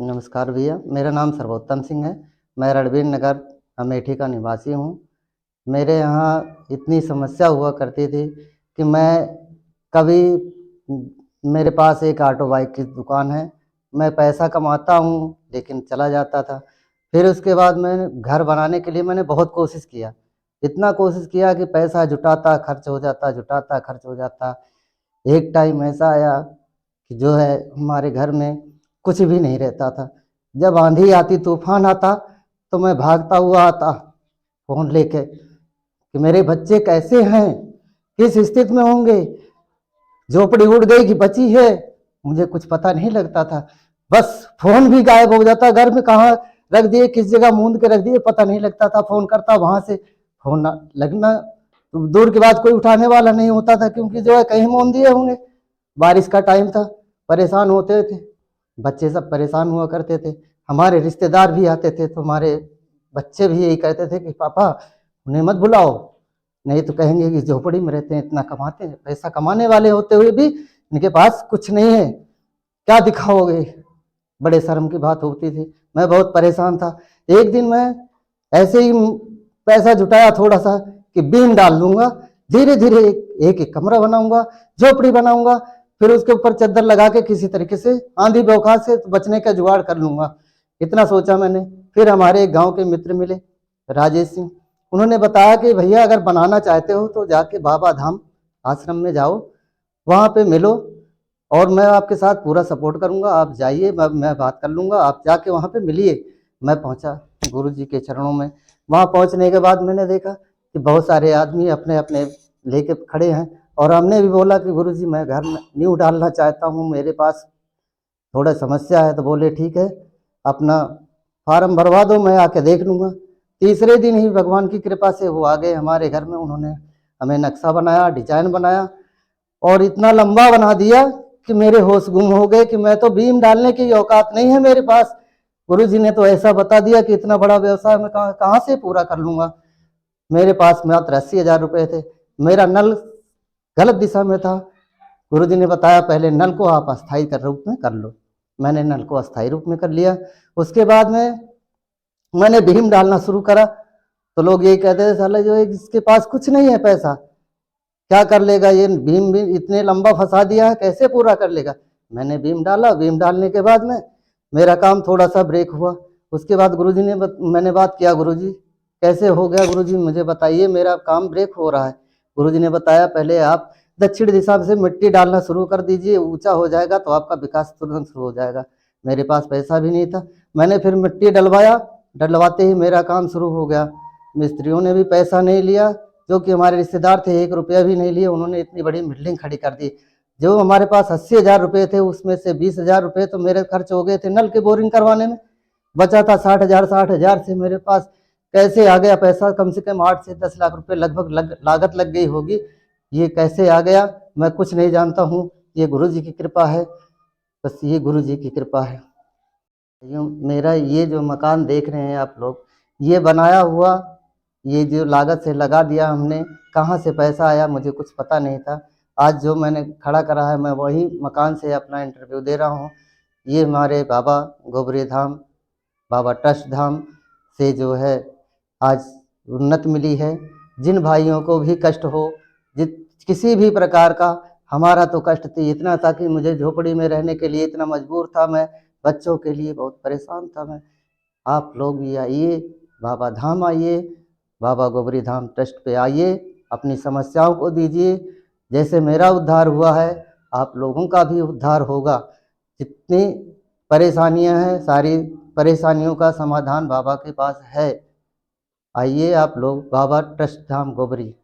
नमस्कार भैया, मेरा नाम सर्वोत्तम सिंह है। मैं रणबीर नगर अमेठी का निवासी हूँ। मेरे यहाँ इतनी समस्या हुआ करती थी कि मैं कभी मेरे पास एक ऑटो बाइक की दुकान है, मैं पैसा कमाता हूँ लेकिन चला जाता था। फिर उसके बाद मैंने घर बनाने के लिए मैंने बहुत कोशिश किया, इतना कोशिश किया कि पैसा जुटाता, खर्च हो जाता, जुटाता, खर्च हो जाता। एक टाइम ऐसा आया कि जो है हमारे घर में कुछ भी नहीं रहता था। जब आंधी आती, तूफान आता, तो मैं भागता हुआ आता फ़ोन लेके कि मेरे बच्चे कैसे हैं, किस स्थिति में होंगे, झोपड़ी उड़ गई कि बची है, मुझे कुछ पता नहीं लगता था। बस फ़ोन भी गायब हो जाता, घर में कहाँ रख दिए, किस जगह मूंद के रख दिए, पता नहीं लगता था। फ़ोन करता, वहाँ से फ़ोन लगना तो दूर की बात, कोई उठाने वाला नहीं होता था, क्योंकि जो है कहीं मूंद दिए होंगे। बारिश का टाइम था, परेशान होते थे, बच्चे सब परेशान हुआ करते थे। हमारे रिश्तेदार भी आते थे तो हमारे बच्चे भी यही कहते थे कि पापा उन्हें मत बुलाओ, नहीं तो कहेंगे कि झोपड़ी में रहते हैं, इतना कमाते हैं, पैसा कमाने वाले होते हुए भी इनके पास कुछ नहीं है, क्या दिखाओगे। बड़े शर्म की बात होती थी, मैं बहुत परेशान था। एक दिन मैं ऐसे ही पैसा जुटाया थोड़ा सा कि बीम डाल लूंगा, धीरे धीरे एक एक कमरा बनाऊंगा, झोपड़ी बनाऊंगा, फिर उसके ऊपर चद्दर लगा के किसी तरीके से आंधी बौखा से बचने का जुगाड़ कर लूंगा। इतना सोचा मैंने। फिर हमारे एक गांव के मित्र मिले, राजेश सिंह। उन्होंने बताया कि भैया अगर बनाना चाहते हो तो जाके बाबा धाम आश्रम में जाओ, वहाँ पे मिलो और मैं आपके साथ पूरा सपोर्ट करूंगा। आप जाइए, मैं बात कर लूंगा, आप जाके वहाँ पे मिलिए। मैं पहुँचा गुरु जी के चरणों में। वहाँ पहुँचने के बाद मैंने देखा कि बहुत सारे आदमी अपने अपने लेके खड़े हैं, और हमने भी बोला कि गुरु जी मैं घर न्यू डालना चाहता हूँ, मेरे पास थोड़ा समस्या है। तो बोले ठीक है, अपना फार्म भरवा दो, मैं आके देख लूँगा। तीसरे दिन ही भगवान की कृपा से वो आ गए हमारे घर में। उन्होंने हमें नक्शा बनाया, डिजाइन बनाया, और इतना लंबा बना दिया कि मेरे होश गुम हो गए कि मैं तो बीम डालने की औकात नहीं है मेरे पास। गुरु जी ने तो ऐसा बता दिया कि इतना बड़ा व्यवसाय मैं कहाँ से पूरा कर लूँगा। मेरे पास मात्र 80,000 रुपये थे। मेरा नल गलत दिशा में था। गुरुजी ने बताया पहले नल को आप अस्थाई कर रूप में कर लो। मैंने नल को अस्थाई रूप में कर लिया। उसके बाद में मैंने भीम डालना शुरू करा, तो लोग यही कहते थे साला जो है इसके पास कुछ नहीं है पैसा, क्या कर लेगा ये, भीम भी इतने लंबा फंसा दिया है, कैसे पूरा कर लेगा। मैंने भीम डाला। भीम डालने के बाद में मेरा काम थोड़ा सा ब्रेक हुआ। उसके बाद गुरुजी ने मैंने बात किया, गुरुजी कैसे हो गया, गुरुजी मुझे बताइए, मेरा काम ब्रेक हो रहा है। गुरुजी ने बताया पहले आप दक्षिण दिशा से मिट्टी डालना शुरू कर दीजिए, ऊंचा हो जाएगा तो आपका विकास तुरंत शुरू हो जाएगा। मेरे पास पैसा भी नहीं था, मैंने फिर मिट्टी डलवाया। डलवाते ही मेरा काम शुरू हो गया। मिस्त्रियों ने भी पैसा नहीं लिया, जो कि हमारे रिश्तेदार थे, 1 रुपया भी नहीं लिए। उन्होंने इतनी बड़ी बिल्डिंग खड़ी कर दी। जो हमारे पास 80,000 रुपये थे, उसमें से 20,000 रुपये तो मेरे खर्च हो गए थे नल के बोरिंग करवाने में। बचा था 60,000। 60,000 से मेरे पास कैसे आ गया पैसा, कम से कम 8 से 10 लाख रुपए लगभग लागत लग गई होगी। ये कैसे आ गया मैं कुछ नहीं जानता हूँ, ये गुरु जी की कृपा है, बस ये गुरु जी की कृपा है। मेरा ये जो मकान देख रहे हैं आप लोग, ये बनाया हुआ, ये जो लागत से लगा दिया हमने, कहाँ से पैसा आया मुझे कुछ पता नहीं था। आज जो मैंने खड़ा करा है, मैं वही मकान से अपना इंटरव्यू दे रहा हूँ। ये हमारे बाबा गोबरी धाम, बाबा ट्रस्ट धाम से जो है आज उन्नत मिली है। जिन भाइयों को भी कष्ट हो, जिस किसी भी प्रकार का, हमारा तो कष्ट थी इतना था कि मुझे झोपड़ी में रहने के लिए इतना मजबूर था मैं, बच्चों के लिए बहुत परेशान था मैं। आप लोग भी आइए, बाबा धाम आइए, बाबा गोबरी धाम ट्रस्ट पे आइए, अपनी समस्याओं को दीजिए। जैसे मेरा उद्धार हुआ है, आप लोगों का भी उद्धार होगा। जितनी परेशानियां हैं, सारी परेशानियों का समाधान बाबा के पास है। आइए आप लोग, बाबा ट्रस्ट धाम गोबरी।